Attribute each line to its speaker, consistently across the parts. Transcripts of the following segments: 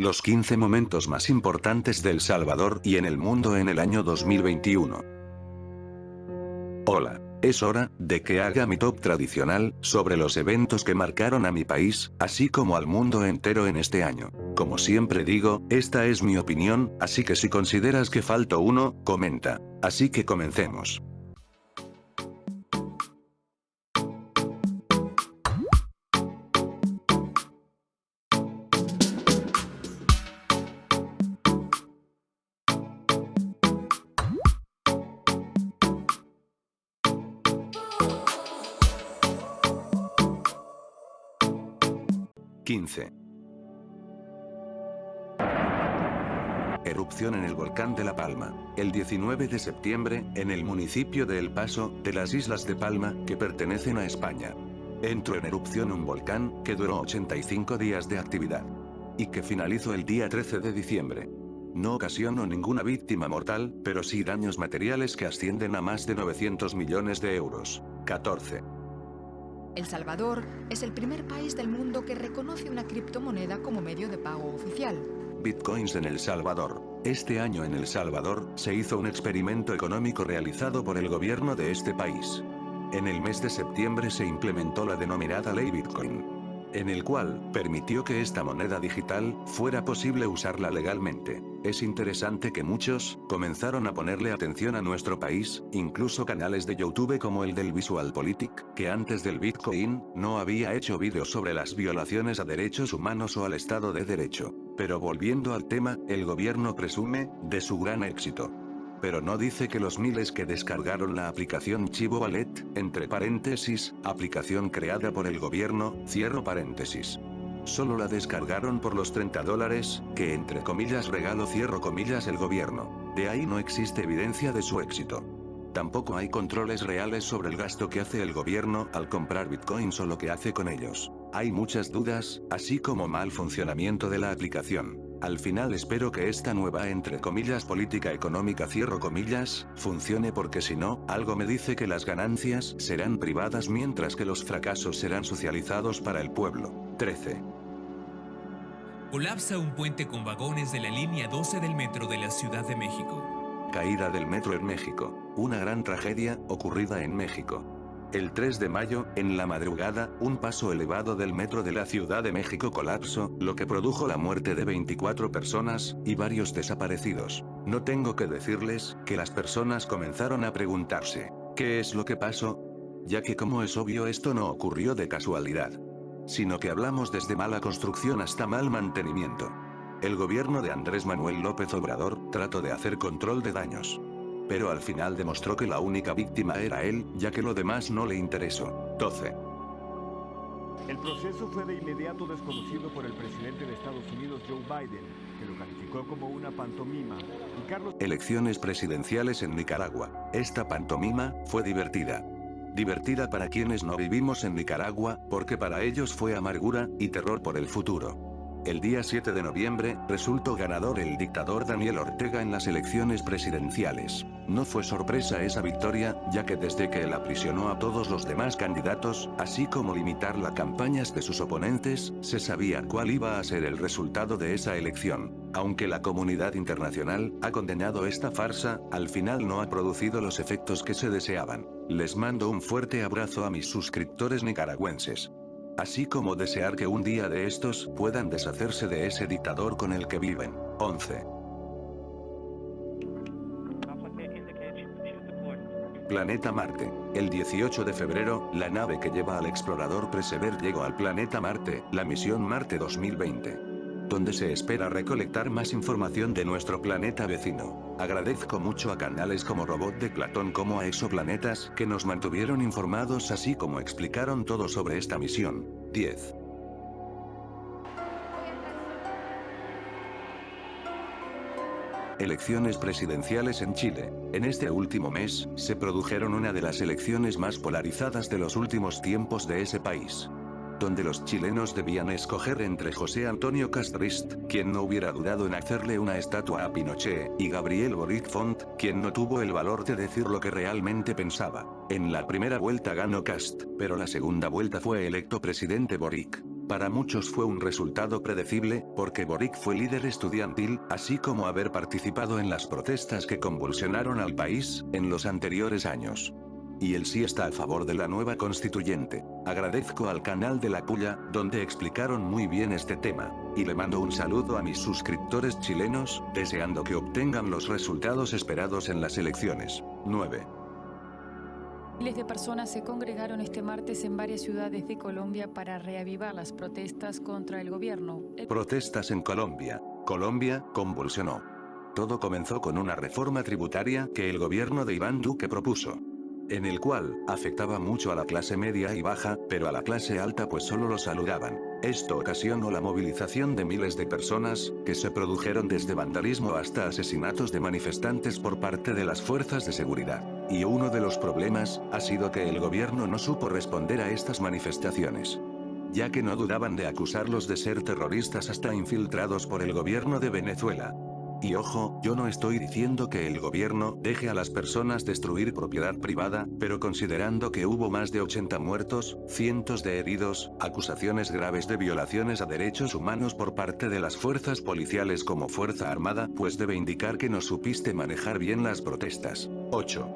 Speaker 1: Los 15 momentos más importantes de El Salvador y en el mundo en el año 2021. Hola. Es hora de que haga mi top tradicional sobre los eventos que marcaron a mi país, así como al mundo entero en este año. Como siempre digo, esta es mi opinión, así que si consideras que falto uno, comenta. Así que comencemos. (15) Erupción en el volcán de La Palma. El 19 de septiembre, en el municipio de El Paso, de las Islas de Palma, que pertenecen a España. Entró en erupción un volcán, que duró 85 días de actividad. Y que finalizó el día 13 de diciembre. No ocasionó ninguna víctima mortal, pero sí daños materiales que ascienden a más de 900 millones de euros. 14.
Speaker 2: El Salvador es el primer país del mundo que reconoce una criptomoneda como medio de pago oficial.
Speaker 1: Bitcoins en El Salvador. Este año en El Salvador, se hizo un experimento económico realizado por el gobierno de este país. En el mes de septiembre se implementó la denominada Ley Bitcoin, en el cual permitió que esta moneda digital fuera posible usarla legalmente. Es interesante que muchos comenzaron a ponerle atención a nuestro país, incluso canales de YouTube como el del VisualPolitik, que antes del Bitcoin no había hecho vídeos sobre las violaciones a derechos humanos o al Estado de Derecho. Pero volviendo al tema, el gobierno presume de su gran éxito. Pero no dice que los miles que descargaron la aplicación Chivo Wallet, entre paréntesis, aplicación creada por el gobierno, cierro paréntesis. Solo la descargaron por los $30, que entre comillas regaló cierro comillas el gobierno. De ahí no existe evidencia de su éxito. Tampoco hay controles reales sobre el gasto que hace el gobierno al comprar bitcoins o lo que hace con ellos. Hay muchas dudas, así como mal funcionamiento de la aplicación. Al final espero que esta nueva entre comillas política económica cierro comillas, funcione porque si no, algo me dice que las ganancias serán privadas mientras que los fracasos serán socializados para el pueblo. 13.
Speaker 3: Colapsa un puente con vagones de la línea 12 del metro de la Ciudad de México.
Speaker 1: Caída del metro en México. Una gran tragedia, ocurrida en México. El 3 de mayo, en la madrugada, un paso elevado del metro de la Ciudad de México colapsó, lo que produjo la muerte de 24 personas, y varios desaparecidos. No tengo que decirles, que las personas comenzaron a preguntarse, ¿qué es lo que pasó? Ya que como es obvio esto no ocurrió de casualidad. Sino que hablamos desde mala construcción hasta mal mantenimiento. El gobierno de Andrés Manuel López Obrador trató de hacer control de daños. Pero al final demostró que la única víctima era él, ya que lo demás no le interesó. 12.
Speaker 4: El proceso fue de inmediato desconocido por el presidente de Estados Unidos, Joe Biden, que lo calificó como una pantomima, y Carlos...
Speaker 1: Elecciones presidenciales en Nicaragua. Esta pantomima fue divertida. Divertida para quienes no vivimos en Nicaragua, porque para ellos fue amargura y terror por el futuro. El día 7 de noviembre, resultó ganador el dictador Daniel Ortega en las elecciones presidenciales. No fue sorpresa esa victoria, ya que desde que él aprisionó a todos los demás candidatos, así como limitar las campañas de sus oponentes, se sabía cuál iba a ser el resultado de esa elección. Aunque la comunidad internacional ha condenado esta farsa, al final no ha producido los efectos que se deseaban. Les mando un fuerte abrazo a mis suscriptores nicaragüenses. Así como desear que un día de estos puedan deshacerse de ese dictador con el que viven. 11. Planeta Marte. El 18 de febrero, la nave que lleva al explorador Perseverance llegó al planeta Marte, la misión Marte 2020. Donde se espera recolectar más información de nuestro planeta vecino. Agradezco mucho a canales como Robot de Platón como a Exoplanetas, que nos mantuvieron informados así como explicaron todo sobre esta misión. 10. Elecciones presidenciales en Chile. En este último mes, se produjeron una de las elecciones más polarizadas de los últimos tiempos de ese país. Donde los chilenos debían escoger entre José Antonio Castrist, quien no hubiera dudado en hacerle una estatua a Pinochet, y Gabriel Boric Font, quien no tuvo el valor de decir lo que realmente pensaba. En la primera vuelta ganó Cast, pero la segunda vuelta fue electo presidente Boric. Para muchos fue un resultado predecible, porque Boric fue líder estudiantil, así como haber participado en las protestas que convulsionaron al país en los anteriores años. Y él sí está a favor de la nueva constituyente. Agradezco al canal de La Puya, donde explicaron muy bien este tema. Y le mando un saludo a mis suscriptores chilenos, deseando que obtengan los resultados esperados en las elecciones. 9.
Speaker 5: Miles de personas se congregaron este martes en varias ciudades de Colombia para reavivar las protestas contra el gobierno.
Speaker 1: Protestas en Colombia. Colombia convulsionó. Todo comenzó con una reforma tributaria que el gobierno de Iván Duque propuso, en el cual afectaba mucho a la clase media y baja, pero a la clase alta pues solo lo saludaban. Esto ocasionó la movilización de miles de personas, que se produjeron desde vandalismo hasta asesinatos de manifestantes por parte de las fuerzas de seguridad. Y uno de los problemas ha sido que el gobierno no supo responder a estas manifestaciones, ya que no dudaban de acusarlos de ser terroristas hasta infiltrados por el gobierno de Venezuela. Y ojo, yo no estoy diciendo que el gobierno deje a las personas destruir propiedad privada, pero considerando que hubo más de 80 muertos, cientos de heridos, acusaciones graves de violaciones a derechos humanos por parte de las fuerzas policiales como Fuerza Armada, pues debe indicar que no supiste manejar bien las protestas. 8.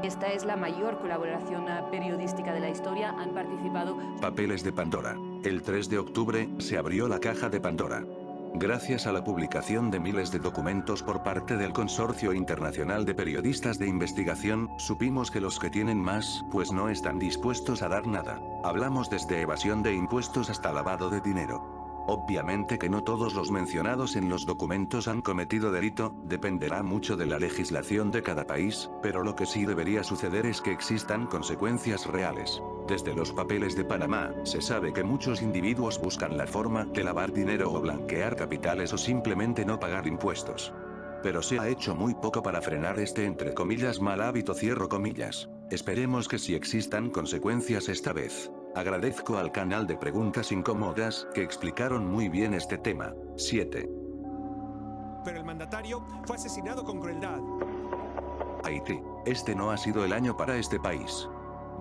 Speaker 6: Esta es la mayor colaboración periodística de la historia. Han participado...
Speaker 1: Papeles de Pandora. El 3 de octubre, se abrió la caja de Pandora. Gracias a la publicación de miles de documentos por parte del Consorcio Internacional de Periodistas de Investigación, supimos que los que tienen más, pues no están dispuestos a dar nada. Hablamos desde evasión de impuestos hasta lavado de dinero. Obviamente que no todos los mencionados en los documentos han cometido delito, dependerá mucho de la legislación de cada país, pero lo que sí debería suceder es que existan consecuencias reales. Desde los papeles de Panamá, se sabe que muchos individuos buscan la forma de lavar dinero o blanquear capitales o simplemente no pagar impuestos. Pero se ha hecho muy poco para frenar este entre comillas mal hábito, cierro comillas. Esperemos que sí existan consecuencias esta vez. Agradezco al canal de Preguntas Incómodas, que explicaron muy bien este tema. 7.
Speaker 7: Pero el mandatario fue asesinado con crueldad.
Speaker 1: Haití. Este no ha sido el año para este país.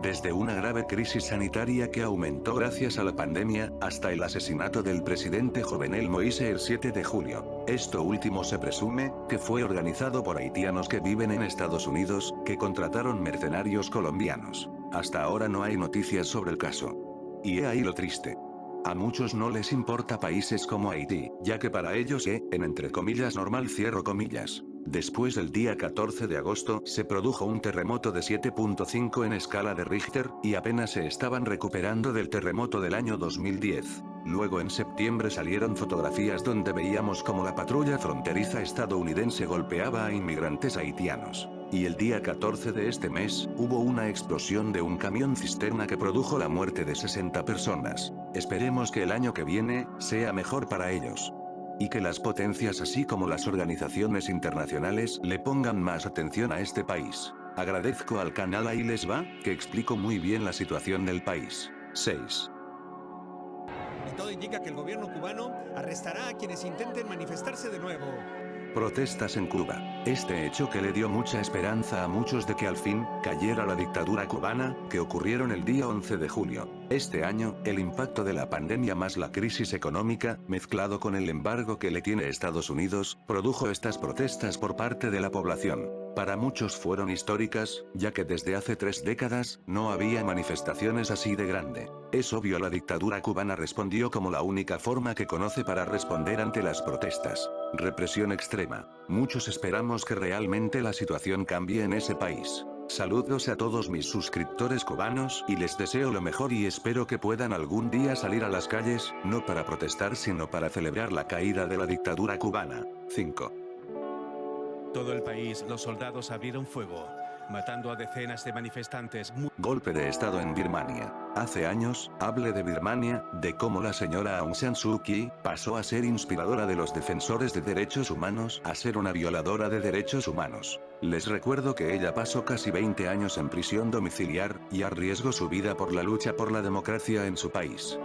Speaker 1: Desde una grave crisis sanitaria que aumentó gracias a la pandemia, hasta el asesinato del presidente Jovenel Moïse el 7 de julio. Esto último se presume que fue organizado por haitianos que viven en Estados Unidos, que contrataron mercenarios colombianos. Hasta ahora no hay noticias sobre el caso. Y he ahí lo triste. A muchos no les importa países como Haití, ya que para ellos en entre comillas normal, cierro comillas. Después del día 14 de agosto, se produjo un terremoto de 7.5 en escala de Richter, y apenas se estaban recuperando del terremoto del año 2010. Luego en septiembre salieron fotografías donde veíamos como la patrulla fronteriza estadounidense golpeaba a inmigrantes haitianos. Y el día 14 de este mes, hubo una explosión de un camión cisterna que produjo la muerte de 60 personas. Esperemos que el año que viene, sea mejor para ellos. Y que las potencias así como las organizaciones internacionales le pongan más atención a este país. Agradezco al canal Ahí Les Va, que explico muy bien la situación del país. 6.
Speaker 7: Y todo indica que el gobierno cubano arrestará a quienes intenten manifestarse de nuevo.
Speaker 1: Protestas en Cuba. Este hecho que le dio mucha esperanza a muchos de que al fin cayera la dictadura cubana, que ocurrieron el día 11 de julio. Este año, el impacto de la pandemia más la crisis económica, mezclado con el embargo que le tiene Estados Unidos, produjo estas protestas por parte de la población. Para muchos fueron históricas, ya que desde hace 3 décadas, no había manifestaciones así de grande. Es obvio, la dictadura cubana respondió como la única forma que conoce para responder ante las protestas. Represión extrema. Muchos esperamos que realmente la situación cambie en ese país. Saludos a todos mis suscriptores cubanos y les deseo lo mejor y espero que puedan algún día salir a las calles, no para protestar sino para celebrar la caída de la dictadura cubana. 5.
Speaker 8: Todo el país, los soldados abrieron fuego, matando a decenas de manifestantes.
Speaker 1: Golpe de estado en Birmania. Hace años, hablé de Birmania, de cómo la señora Aung San Suu Kyi pasó a ser inspiradora de los defensores de derechos humanos a ser una violadora de derechos humanos. Les recuerdo que ella pasó casi 20 años en prisión domiciliar, y arriesgó su vida por la lucha por la democracia en su país.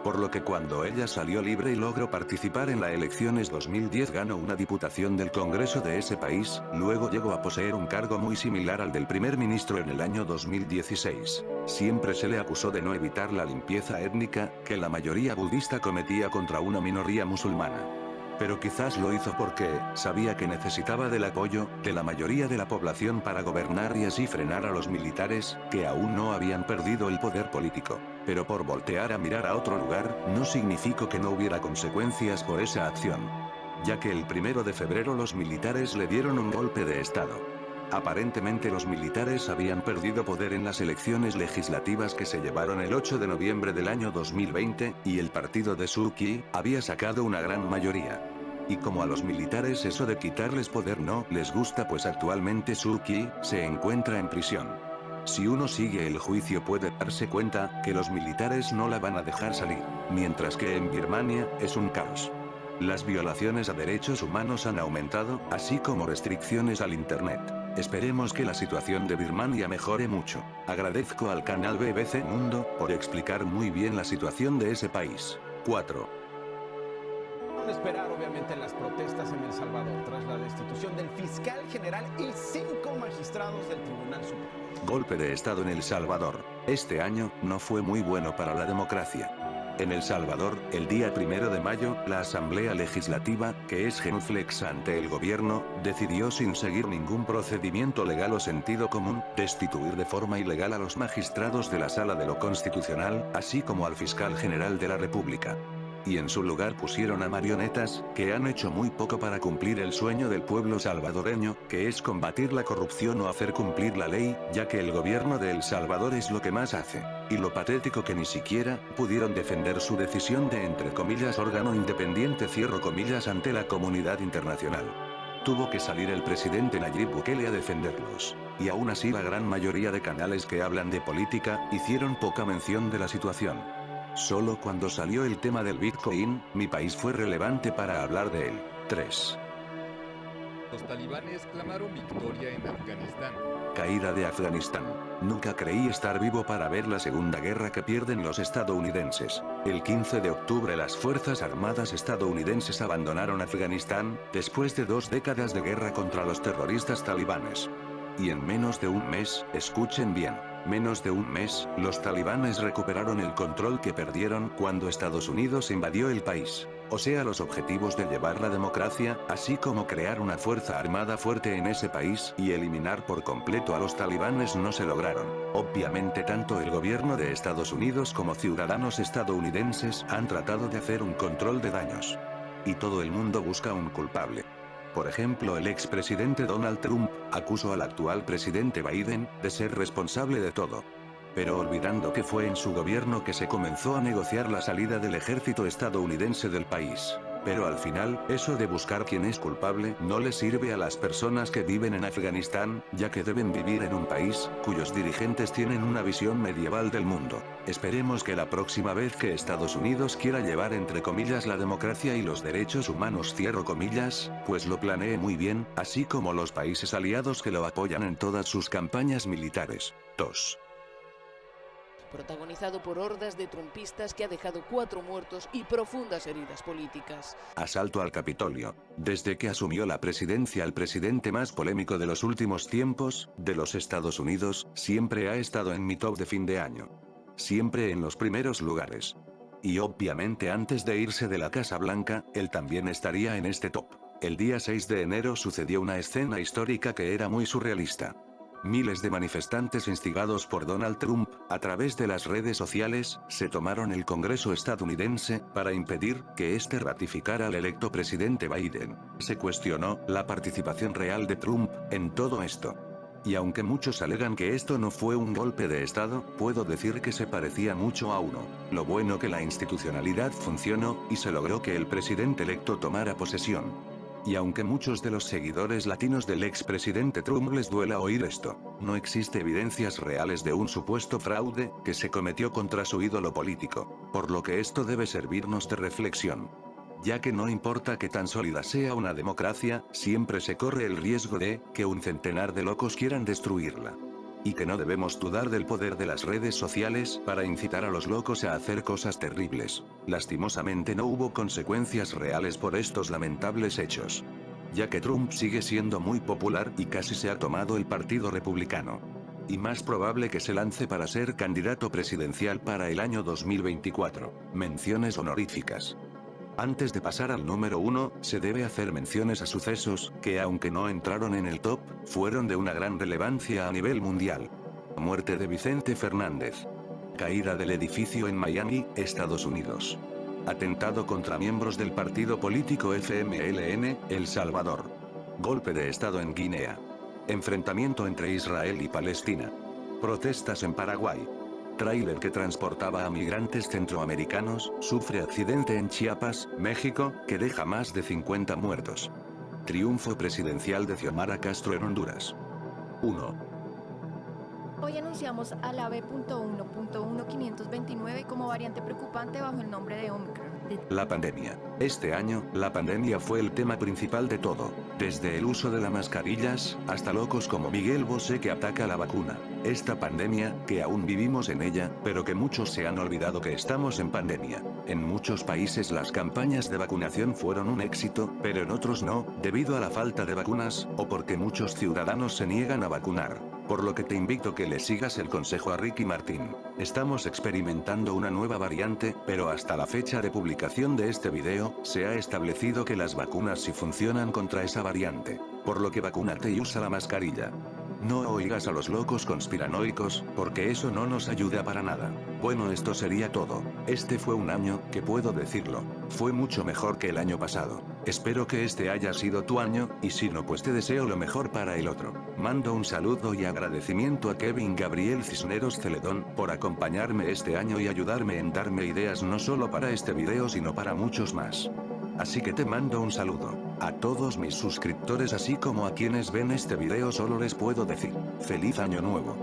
Speaker 1: por lo que cuando ella salió libre y logró participar en las elecciones 2010 ganó una diputación del Congreso de ese país, luego llegó a poseer un cargo muy similar al del primer ministro en el año 2016. Siempre se le acusó de no evitar la limpieza étnica, que la mayoría budista cometía contra una minoría musulmana. Pero quizás lo hizo porque sabía que necesitaba del apoyo de la mayoría de la población para gobernar y así frenar a los militares, que aún no habían perdido el poder político. Pero por voltear a mirar a otro lugar, no significó que no hubiera consecuencias por esa acción. Ya que el 1 de febrero los militares le dieron un golpe de estado. Aparentemente los militares habían perdido poder en las elecciones legislativas que se llevaron el 8 de noviembre del año 2020, y el partido de Suu Kyi había sacado una gran mayoría. Y como a los militares eso de quitarles poder no les gusta, pues actualmente Suu Kyi se encuentra en prisión. Si uno sigue el juicio puede darse cuenta que los militares no la van a dejar salir, mientras que en Birmania es un caos. Las violaciones a derechos humanos han aumentado, así como restricciones al internet. Esperemos que la situación de Birmania mejore mucho. Agradezco al canal BBC Mundo por explicar muy bien la situación de ese país. 4.
Speaker 9: Esperar obviamente las protestas en El Salvador tras la destitución del fiscal general y 5 magistrados del Tribunal Supremo.
Speaker 1: Golpe de Estado en El Salvador. Este año no fue muy bueno para la democracia. En El Salvador, el día 1 de mayo, la Asamblea Legislativa, que es genuflex ante el gobierno, decidió sin seguir ningún procedimiento legal o sentido común, destituir de forma ilegal a los magistrados de la Sala de lo Constitucional, así como al fiscal general de la República. Y en su lugar pusieron a marionetas, que han hecho muy poco para cumplir el sueño del pueblo salvadoreño, que es combatir la corrupción o hacer cumplir la ley, ya que el gobierno de El Salvador es lo que más hace. Y lo patético que ni siquiera pudieron defender su decisión de entre comillas órgano independiente cierro comillas ante la comunidad internacional. Tuvo que salir el presidente Nayib Bukele a defenderlos. Y aún así la gran mayoría de canales que hablan de política, hicieron poca mención de la situación. Solo cuando salió el tema del Bitcoin, mi país fue relevante para hablar de él. 3.
Speaker 10: Los talibanes clamaron victoria en Afganistán.
Speaker 1: Caída de Afganistán. Nunca creí estar vivo para ver la segunda guerra que pierden los estadounidenses. El 15 de octubre las Fuerzas Armadas estadounidenses abandonaron Afganistán, después de 2 décadas de guerra contra los terroristas talibanes. Y en menos de un mes, escuchen bien, menos de un mes, los talibanes recuperaron el control que perdieron cuando Estados Unidos invadió el país. O sea, los objetivos de llevar la democracia, así como crear una fuerza armada fuerte en ese país y eliminar por completo a los talibanes no se lograron. Obviamente tanto el gobierno de Estados Unidos como ciudadanos estadounidenses han tratado de hacer un control de daños. Y todo el mundo busca un culpable. Por ejemplo, el expresidente Donald Trump acusó al actual presidente Biden de ser responsable de todo. Pero olvidando que fue en su gobierno que se comenzó a negociar la salida del ejército estadounidense del país. Pero al final, eso de buscar quién es culpable no le sirve a las personas que viven en Afganistán, ya que deben vivir en un país cuyos dirigentes tienen una visión medieval del mundo. Esperemos que la próxima vez que Estados Unidos quiera llevar entre comillas la democracia y los derechos humanos cierro comillas, pues lo planee muy bien, así como los países aliados que lo apoyan en todas sus campañas militares. 2.
Speaker 11: Protagonizado por hordas de trumpistas que ha dejado 4 muertos y profundas heridas políticas.
Speaker 1: Asalto al Capitolio. Desde que asumió la presidencia el presidente más polémico de los últimos tiempos, de los Estados Unidos, siempre ha estado en mi top de fin de año. Siempre en los primeros lugares. Y obviamente antes de irse de la Casa Blanca, él también estaría en este top. El día 6 de enero sucedió una escena histórica que era muy surrealista. Miles de manifestantes instigados por Donald Trump, a través de las redes sociales, se tomaron el Congreso estadounidense, para impedir que éste ratificara al electo presidente Biden. Se cuestionó la participación real de Trump en todo esto. Y aunque muchos alegan que esto no fue un golpe de Estado, puedo decir que se parecía mucho a uno. Lo bueno que la institucionalidad funcionó, y se logró que el presidente electo tomara posesión. Y aunque muchos de los seguidores latinos del expresidente Trump les duela oír esto, no existe evidencias reales de un supuesto fraude que se cometió contra su ídolo político, por lo que esto debe servirnos de reflexión. Ya que no importa que tan sólida sea una democracia, siempre se corre el riesgo de que un centenar de locos quieran destruirla. Y que no debemos dudar del poder de las redes sociales para incitar a los locos a hacer cosas terribles. Lastimosamente no hubo consecuencias reales por estos lamentables hechos, ya que Trump sigue siendo muy popular y casi se ha tomado el Partido Republicano. Y más probable que se lance para ser candidato presidencial para el año 2024. Menciones honoríficas. Antes de pasar al número 1, se debe hacer menciones a sucesos, que aunque no entraron en el top, fueron de una gran relevancia a nivel mundial. Muerte de Vicente Fernández. Caída del edificio en Miami, Estados Unidos. Atentado contra miembros del partido político FMLN, El Salvador. Golpe de Estado en Guinea. Enfrentamiento entre Israel y Palestina. Protestas en Paraguay. Tráiler que transportaba a migrantes centroamericanos, sufre accidente en Chiapas, México, que deja más de 50 muertos. Triunfo presidencial de Xiomara Castro en Honduras. 1.
Speaker 12: Hoy anunciamos a la B.1.1.529 como variante preocupante bajo el nombre de Omicron.
Speaker 1: La pandemia. Este año, la pandemia fue el tema principal de todo, desde el uso de las mascarillas, hasta locos como Miguel Bosé que ataca la vacuna. Esta pandemia, que aún vivimos en ella, pero que muchos se han olvidado que estamos en pandemia. En muchos países las campañas de vacunación fueron un éxito, pero en otros no, debido a la falta de vacunas, o porque muchos ciudadanos se niegan a vacunar. Por lo que te invito a que le sigas el consejo a Ricky Martin. Estamos experimentando una nueva variante, pero hasta la fecha de publicación de este video, se ha establecido que las vacunas sí funcionan contra esa variante. Por lo que vacúnate y usa la mascarilla. No oigas a los locos conspiranoicos, porque eso no nos ayuda para nada. Bueno, esto sería todo. Este fue un año, que puedo decirlo, fue mucho mejor que el año pasado. Espero que este haya sido tu año, y si no pues te deseo lo mejor para el otro. Mando un saludo y agradecimiento a Kevin Gabriel Cisneros Celedón, por acompañarme este año y ayudarme en darme ideas no solo para este video sino para muchos más. Así que te mando un saludo. A todos mis suscriptores así como a quienes ven este video solo les puedo decir, ¡Feliz Año Nuevo!